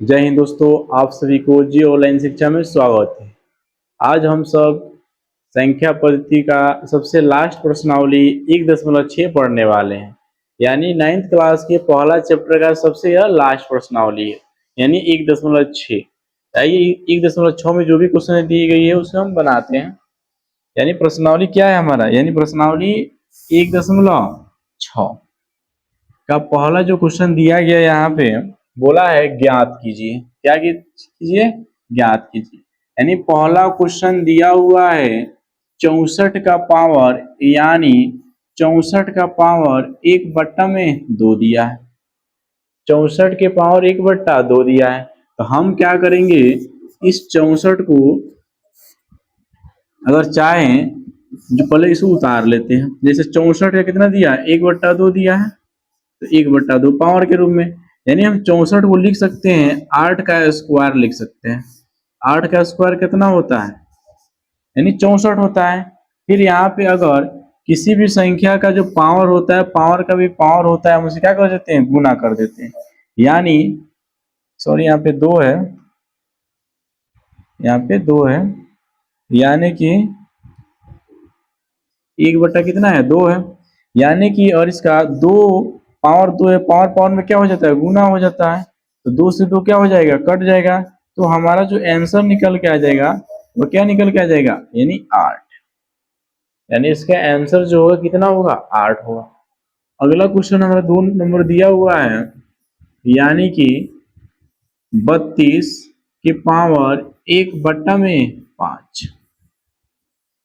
जय हिंद दोस्तों, आप सभी को जी ऑनलाइन शिक्षा में स्वागत है। आज हम सब संख्या पद्धति का सबसे लास्ट प्रश्नावली 1.6 पढ़ने वाले हैं। यानी 9th क्लास के पहला चैप्टर का सबसे यह लास्ट प्रश्नावली है, यानी 1.6। आइए 1.6 में जो भी क्वेश्चन दी गई है उसे हम बनाते हैं। यानी प्रश्नावली क्या है हमारा, यानी प्रश्नावली 1.6 का पहला जो क्वेश्चन दिया गया यहाँ पे बोला है ज्ञात कीजिए। क्या कीजिए? ज्ञात कीजिए। यानी पहला क्वेश्चन दिया हुआ है 64 का पावर, यानी 64 का पावर 1/2 दिया है। 64 के पावर 1/2 दिया है, तो हम क्या करेंगे, इस 64 को अगर चाहें जो पहले इसे उतार लेते हैं। जैसे 64 का कितना दिया है, 1/2 दिया है, तो 1/2 पावर के रूप में, यानी हम 64 को लिख सकते हैं 8 का स्क्वायर लिख सकते हैं। 8 का स्क्वायर कितना होता है, यानी 64 होता है। फिर यहाँ पे अगर किसी भी संख्या का जो पावर होता है, पावर का भी पावर होता है, हम उसे क्या कर देते हैं, गुना कर देते हैं। यानी सॉरी यहाँ पे 2 है, यहाँ पे 2 है, यानी कि 1 कितना है, 2 है। यानी कि और इसका 2 पावर 2 है, पावर पावर में क्या हो जाता है, गुना हो जाता है। तो 2 से 2 क्या हो जाएगा, कट जाएगा। तो हमारा जो आंसर निकल के आ जाएगा वो क्या निकल के आ जाएगा, यानी 8। यानी इसका आंसर जो होगा कितना होगा, 8 होगा। अगला क्वेश्चन हमारा 2 नंबर दिया हुआ है, यानी कि 32 के पावर 1/5।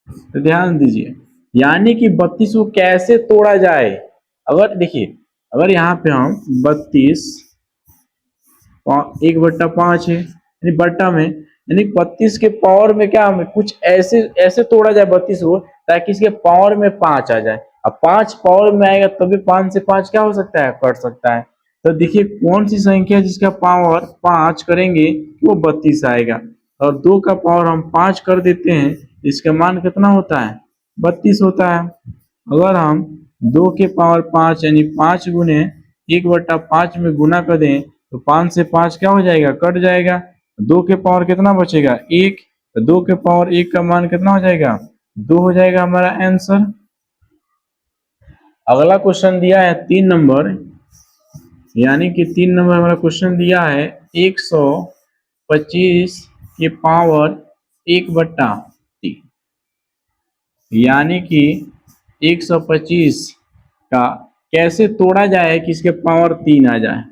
तो ध्यान दीजिए, यानी कि 32 को कैसे तोड़ा जाए। अगर देखिए, अगर यहाँ पे हम 32 1/5 है, यानी बट्टा में, यानी 32 के पावर में क्या हमें कुछ ऐसे ऐसे तोड़ा जाए 32 को, ताकि इसके पावर में 5 आ जाए। अब 5 पावर में आएगा तभी 5 से 5 क्या हो सकता है, कट सकता है। तो देखिए कौन सी संख्या जिसका पावर 5 करेंगे वो 32 आएगा, और 2 का पावर हम 5 कर देते हैं, इसका मान कितना होता है, 32 होता है। अगर हम 2 के पावर 5 यानी 5 गुने 1/5 में गुना कर दें, तो 5 से 5 क्या हो जाएगा, कट जाएगा। 2 के पावर कितना बचेगा, 1। तो 2 के पावर 1 का मान कितना हो जाएगा, 2 हो जाएगा हमारा आंसर। अगला क्वेश्चन दिया है 3 नंबर, यानी कि 3 नंबर हमारा क्वेश्चन दिया है 125 के पावर 1/3, यानी कि 125 का कैसे तोड़ा जाए कि इसके पावर 3 आ जाए।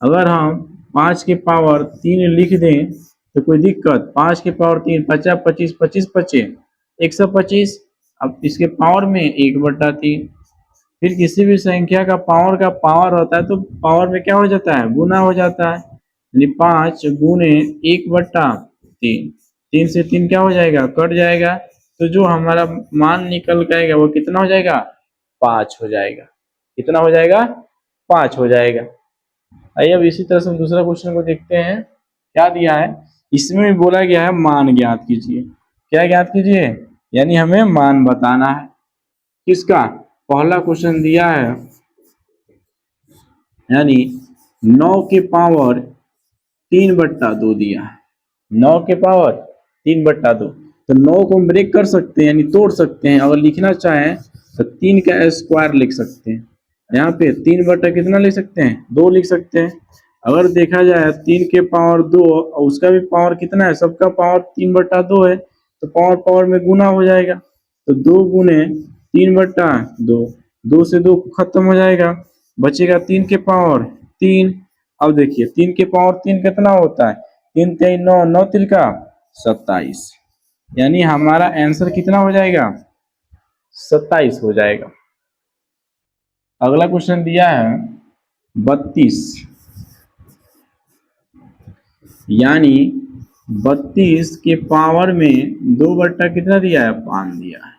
अगर हम 5 के पावर 3 लिख दें तो कोई दिक्कत, 5 के पावर 3 50 25 25 25 125। अब इसके पावर में 1/3। फिर किसी भी संख्या का पावर होता है तो पावर में क्या हो जाता है, गुना हो जाता है। यानी 5 गुने 1/3, 3 से 3 क्या हो जाएगा, कट जाएगा। तो जो हमारा मान निकल के आएगा वो कितना हो जाएगा, 5 हो जाएगा। कितना हो जाएगा, 5 हो जाएगा। आइए अब इसी तरह से हम दूसरा क्वेश्चन को देखते हैं। क्या दिया है, इसमें भी बोला गया है मान ज्ञात कीजिए। क्या ज्ञात कीजिए, यानी हमें मान बताना है। किसका, पहला क्वेश्चन दिया है, यानी 9 के पावर 3/2 दिया है। 9 के पावर 3/2, तो 9 को हम ब्रेक कर सकते हैं, यानी तोड़ सकते हैं। अगर लिखना चाहें तो 3 का स्क्वायर लिख सकते हैं। यहाँ पे 3 बटा कितना लिख सकते हैं, 2 लिख सकते हैं। अगर देखा जाए 3 के पावर 2 और उसका भी पावर कितना है, सबका पावर 3/2 है, तो पावर पावर में गुना हो जाएगा। तो 2 गुने 3/2, 2 से 2 खत्म हो जाएगा, बचेगा 3 के पावर 3। अब देखिए 3 के पावर 3 कितना होता है, 3 3 9, 9 3 का 27, यानी हमारा आंसर कितना हो जाएगा, 27 हो जाएगा। अगला क्वेश्चन दिया है 32, यानी 32 के पावर में 2 बट्टा कितना दिया है, 5 दिया है।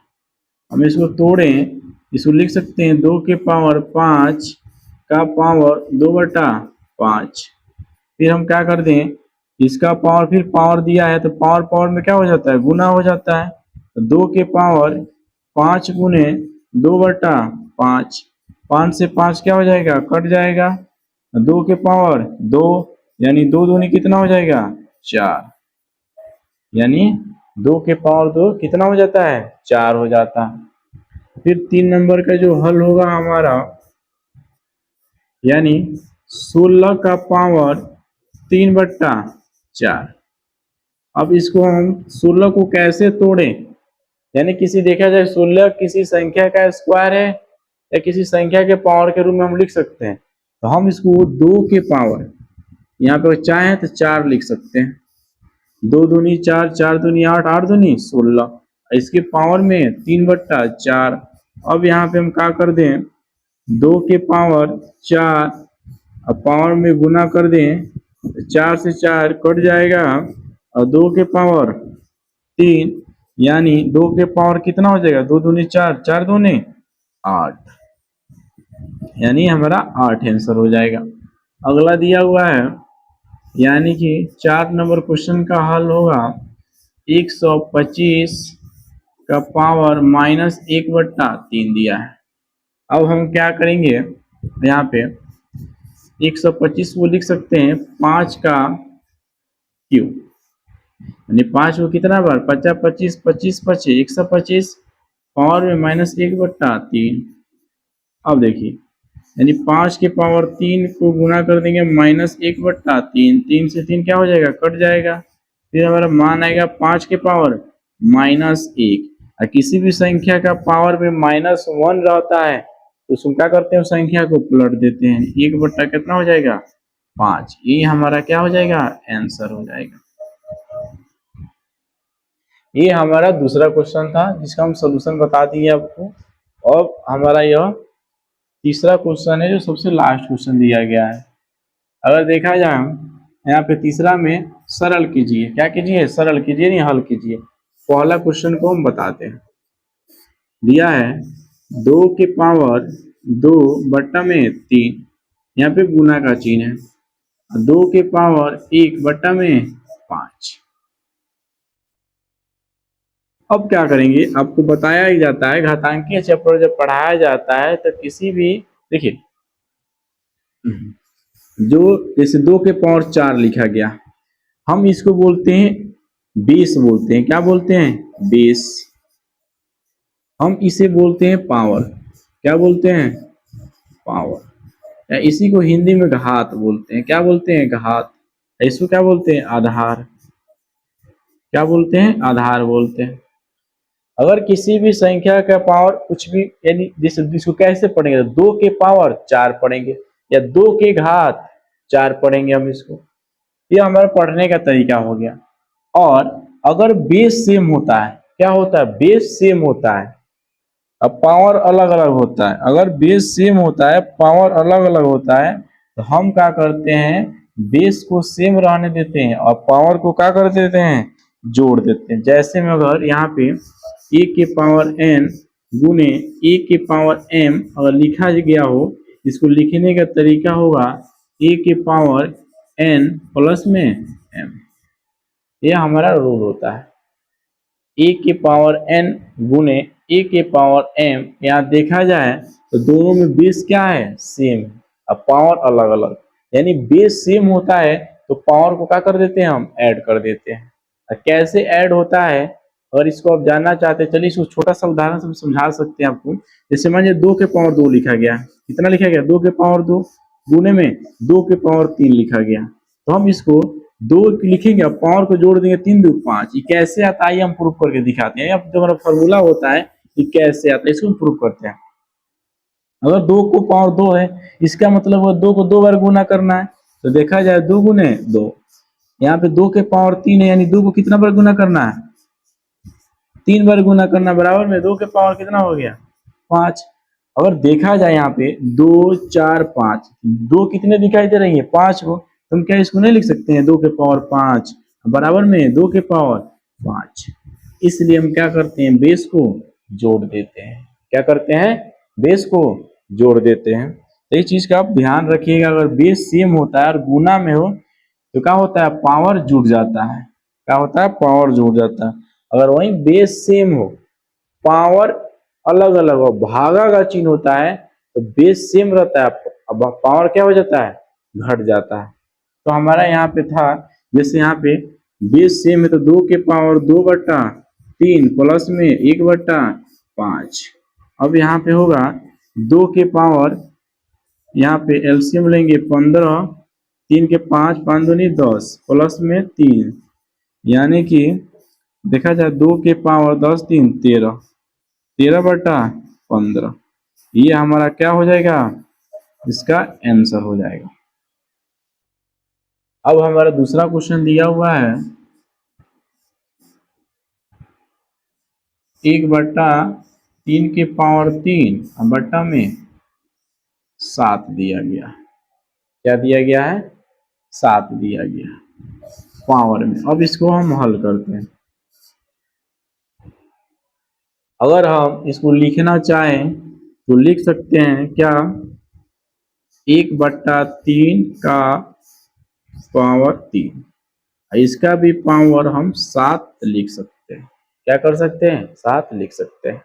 हम इसको तोड़ें, इसको लिख सकते हैं 2 के पावर 5 का पावर 2/5। फिर हम क्या कर दें, इसका पावर फिर पावर दिया है तो पावर पावर में क्या हो जाता है, गुना हो जाता है। तो 2 के पावर 5 गुने 2/5, 5 से 5 क्या हो जाएगा, कट जाएगा। 2 के पावर 2, यानी 2 दूनी कितना हो जाएगा 4, यानी 2 के पावर 2 कितना हो जाता है 4 हो जाता है। फिर 3 नंबर का जो हल होगा हमारा, यानी 16 का पावर 3/4। अब इसको हम 16 को कैसे तोड़ें, यानी किसी देखा जाए 16 किसी संख्या का स्क्वायर है या किसी संख्या के पावर के रूप में हम लिख सकते हैं, तो हम इसको 2 के पावर, यहाँ पे चाहे तो 4 लिख सकते हैं। 2 दूनी 4, 4 दूनी 8, 8 दूनी 16, इसके पावर में 3/4। अब यहाँ पे हम क्या कर दें, 2 के पावर 4 अब पावर में गुना कर दें, 4 से 4 कट जाएगा और 2 के पावर 3, यानी 2 के पावर कितना हो जाएगा 2 दूनी 4, 4 दूनी 8, यानी हमारा 8 आंसर हो जाएगा। अगला दिया हुआ है, यानी कि 4 नंबर क्वेश्चन का हल होगा 125 का पावर -1/3 दिया है। अब हम क्या करेंगे, यहाँ पे 125 को लिख सकते हैं 5 का क्यूब, यानी 5 को कितना बार 50 25 25 25 125 पावर में -1/3। अब देखिए, यानी 5 के पावर 3 को गुना कर देंगे -1/3, 3 से 3 क्या हो जाएगा कट जाएगा, फिर हमारा मान आएगा 5 के पावर -1। और किसी भी संख्या का पावर में -1 रहता है तो उसको क्या करते हैं, उस संख्या को पलट देते हैं, 1 कितना हो जाएगा 5। ये हमारा क्या हो जाएगा आंसर हो जाएगा। ये हमारा दूसरा क्वेश्चन था जिसका हम सोल्यूशन बता दिए आपको। अब हमारा यह तीसरा क्वेश्चन है जो सबसे लास्ट क्वेश्चन दिया गया है। अगर देखा जाए यहाँ पे तीसरा में सरल कीजिए, क्या कीजिए सरल कीजिए नहीं हल कीजिए। पहला क्वेश्चन को हम बताते हैं, दिया है 2 के पावर 2/3, यहाँ पे गुना का चिन्ह है, 2 के पावर 1/5। अब क्या करेंगे, आपको बताया ही जाता है घातांकीय चैप्टर जब पढ़ाया जाता है तो किसी भी, देखिए जो जैसे 2 के पावर 4 लिखा गया, हम इसको बोलते हैं बेस, बोलते हैं क्या बोलते हैं बेस। हम इसे बोलते हैं पावर, क्या बोलते हैं पावर, या इसी को हिंदी में घात बोलते हैं, क्या बोलते हैं घात। इसको क्या बोलते हैं आधार, क्या बोलते हैं आधार बोलते हैं। अगर किसी भी संख्या का पावर कुछ भी, यानी जैसे इसको कैसे पढ़ेंगे, 2 के पावर 4 पढ़ेंगे या 2 के घात 4 पढ़ेंगे हम इसको, ये हमारा पढ़ने का तरीका हो गया। और अगर बेस सेम होता है, क्या होता है बेस सेम होता है, अब पावर अलग अलग होता है, अगर बेस सेम होता है पावर अलग अलग होता है तो हम क्या करते हैं बेस को सेम रहने देते हैं और पावर को क्या कर देते हैं जोड़ देते हैं। जैसे में अगर यहाँ पे a के पावर n गुने a के पावर m अगर लिखा गया हो, इसको लिखने का तरीका होगा a के पावर n प्लस में m, यह हमारा रूल होता है। a के पावर n गुने a के पावर m, यहाँ देखा जाए तो दोनों में बेस क्या है सेम, अब पावर अलग अलग, यानी बेस सेम होता है तो पावर को क्या कर देते हैं हम ऐड कर देते हैं। कैसे ऐड होता है अगर इसको आप जानना चाहते हैं, चलिए इसको छोटा सा उदाहरण से समझा सकते हैं आपको। जैसे मान लीजिए 2 के पावर 2 लिखा गया, कितना लिखा गया 2 के पावर 2 गुने में 2 के पावर 3 लिखा गया, तो हम इसको 2 लिखेंगे पावर को जोड़ देंगे 3 2 5। ये कैसे आता है हम प्रूफ करके दिखाते हैं, अब जो हमारा फॉर्मूला होता है ये कैसे आता है इसको हम प्रूफ करते हैं। अगर 2 को पावर 2 है इसका मतलब है 2 को 2 बार गुना करना है, तो देखा जाए 2 गुने 2, यहाँ पे 2 के पावर 3 है यानी 2 को कितना बार गुना करना है 3 बार गुना करना, बराबर में 2 के पावर कितना हो गया 5। अगर देखा जाए यहाँ पे 2 4 5, 2 कितने दिखाई दे रही है 5 को, तुम क्या इसको नहीं लिख सकते हैं 2 के पावर 5 बराबर में 2 के पावर 5। इसलिए हम क्या करते हैं बेस को जोड़ देते हैं, क्या करते हैं बेस को जोड़ देते हैं। तो इस चीज का आप ध्यान रखिएगा, अगर बेस सेम होता है और गुना में हो तो क्या होता है पावर जुड़ जाता है, क्या होता है पावर जुड़ जाता है। अगर वही बेस सेम हो पावर अलग अलग हो, भागा का चिन्ह होता है तो बेस सेम रहता है, अब पावर क्या हो जाता है घट जाता है। तो हमारा यहाँ पे था, जैसे यहाँ पे बेस सेम है तो 2 के पावर 2/3 प्लस में 1/5। अब यहाँ पे होगा 2 के पावर, यहाँ पे एलसीएम लेंगे 15, 3 के 5, 5 दूनी 10 प्लस में 3, यानी कि देखा जाए 2 के पावर 10 3 13, 13/15। ये हमारा क्या हो जाएगा, इसका आंसर हो जाएगा। अब हमारा दूसरा क्वेश्चन दिया हुआ है 1/3 के पावर 3 बट्टा में 7 दिया गया। क्या दिया गया है, 7 दिया गया पावर में। अब इसको हम हल करते हैं। अगर हम इसको लिखना चाहें तो लिख सकते हैं क्या, 1/3 का पावर 3, इसका भी पावर हम 7 लिख सकते हैं। क्या कर सकते हैं, 7 लिख सकते हैं।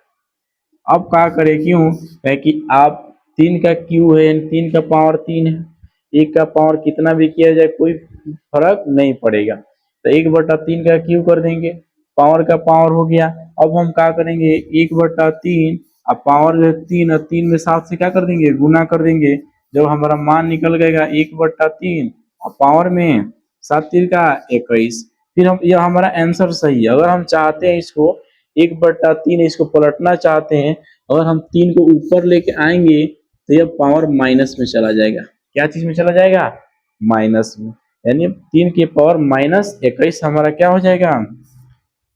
अब क्या करें, क्यों है कि आप 3 का क्यू है, 3 का पावर 3 है, 1 का पावर कितना भी किया जाए कोई फर्क नहीं पड़ेगा। तो 1/3 का क्यू कर देंगे, पावर का पावर हो गया। अब हम क्या करेंगे, 1/3 अब पावर जो 3 और 3 में 7 से क्या कर देंगे, गुना कर देंगे। जब हमारा मान निकल गएगा 1/3 और पावर में 7 का 21, फिर हम, यह हमारा आंसर सही है। अगर हम चाहते हैं इसको 1/3 इसको पलटना चाहते हैं, अगर हम 3 को ऊपर लेके आएंगे तो यह पावर माइनस में चला जाएगा। क्या चीज में चला जाएगा, माइनस में, यानी 3 के पावर -21 हमारा क्या हो जाएगा,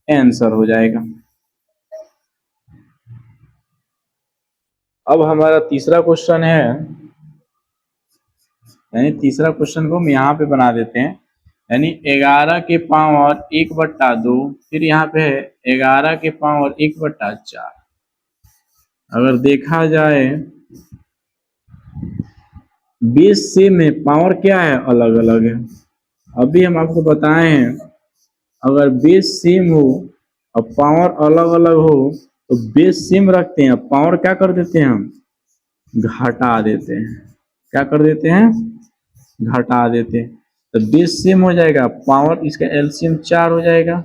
आंसर हो जाएगा। अब हमारा तीसरा क्वेश्चन है, यानी तीसरा क्वेश्चन को हम यहाँ पे बना देते हैं, यानी 11 के पावर 1/2, फिर यहाँ पे है 11 के पावर 1/4। अगर देखा जाए बेस सेम है, पावर क्या है, अलग अलग है। अभी हम आपको बताए हैं अगर बेस सेम हो और पावर अलग अलग हो तो बेस सेम रखते हैं, पावर क्या कर देते हैं, हम घटा देते हैं। क्या कर देते हैं, घटा देते हैं। तो बेस सेम हो जाएगा, पावर इसका एलसीएम 4 हो जाएगा,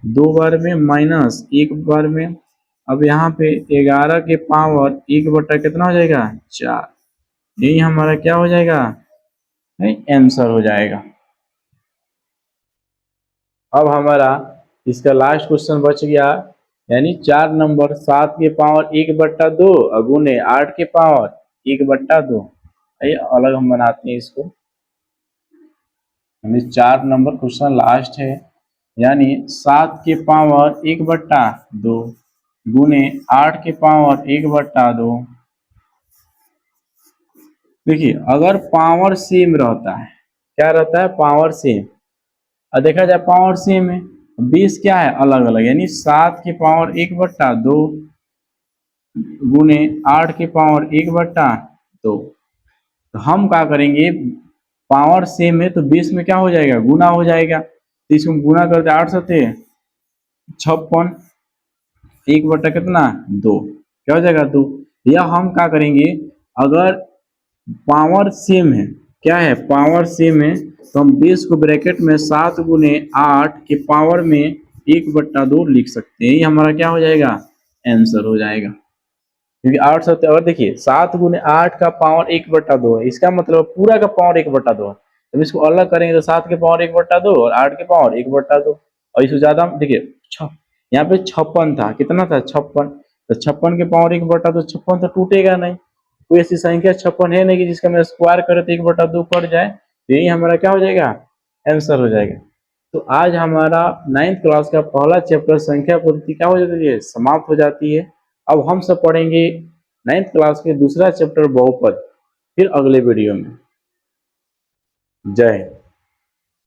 2 बार में माइनस 1 बार में। अब यहाँ पे 11 के पावर 1 कितना हो जाएगा, 4। यही हमारा क्या हो जाएगा, आंसर हो जाएगा। अब हमारा इसका लास्ट क्वेश्चन बच गया, यानी 4 नंबर 7 के पावर 1/2 गुने 8 के पावर 1/2। ये अलग हम बनाते हैं इसको, यानी 4 नंबर क्वेश्चन लास्ट है, यानी 7 के पावर 1/2 गुने 8 के पावर 1/2। देखिए अगर पावर सेम रहता है, क्या रहता है, पावर सेम, और देखा जाए पावर सेम है, बेस क्या है, अलग अलग, यानी 7 के पावर 1/2 गुने 8 के पावर 1/2। तो हम क्या करेंगे, पावर सेम है तो बेस में क्या हो जाएगा, गुना हो जाएगा। तो इसको गुना करते 8 सते 56, 1 कितना 2, क्या हो जाएगा 2। या हम क्या करेंगे, अगर पावर सेम है, क्या है, पावर सेम है, तो हम बेस को ब्रैकेट में 7 गुने 8 के पावर में 1/2 लिख सकते हैं। ये हमारा क्या हो जाएगा, आंसर हो जाएगा। क्योंकि 8 सत्य, और देखिए 7 गुने 8 का पावर 1/2 है, इसका मतलब पूरा का पावर 1/2 है। जब इसको अलग करेंगे तो 7 के पावर 1/2 और 8 के पावर 1/2, और इसको ज्यादा देखिए यहाँ पे 56 था, कितना था 56, तो 56 के पावर 1/2, 56 तो टूटेगा नहीं। कोई ऐसी संख्या 56 है नहीं कि जिसका मैं स्क्वायर करे तो 1/2 कट जाए। तो यही हमारा क्या हो जाएगा, आंसर हो जाएगा। तो आज हमारा 9th क्लास का पहला चैप्टर संख्या पद्धति क्या हो जाती है, समाप्त हो जाती है। अब हम सब पढ़ेंगे 9th क्लास के दूसरा चैप्टर बहुपद, फिर अगले वीडियो में। जय हिंद।